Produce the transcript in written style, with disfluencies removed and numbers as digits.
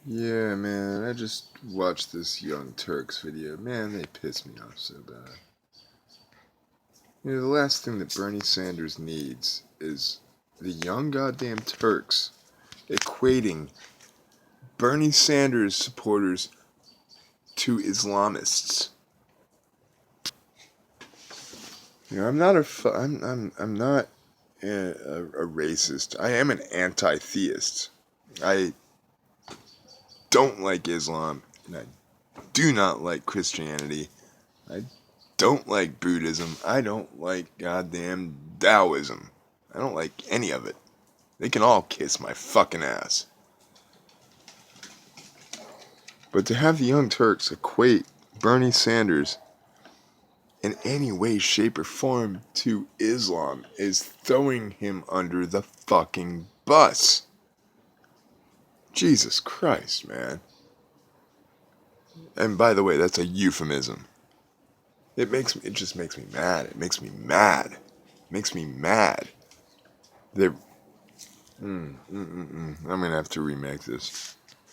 Yeah, man, I just watched this Young Turks video. Man, they piss me off so bad. You know, the last thing that Bernie Sanders needs is the young goddamn Turks equating Bernie Sanders supporters to Islamists. You know, I'm not I'm not a racist. I am an anti-theist. I don't like Islam, and I do not like Christianity. I don't like Buddhism. I don't like goddamn Taoism. I don't like any of it. They can all kiss my fucking ass. But to have the Young Turks equate Bernie Sanders in any way, shape, or form to Islam is throwing him under the fucking bus. Jesus Christ, man. And by the way, that's a euphemism. It just makes me mad. It makes me mad. It makes me mad. They're I'm gonna have to remake this.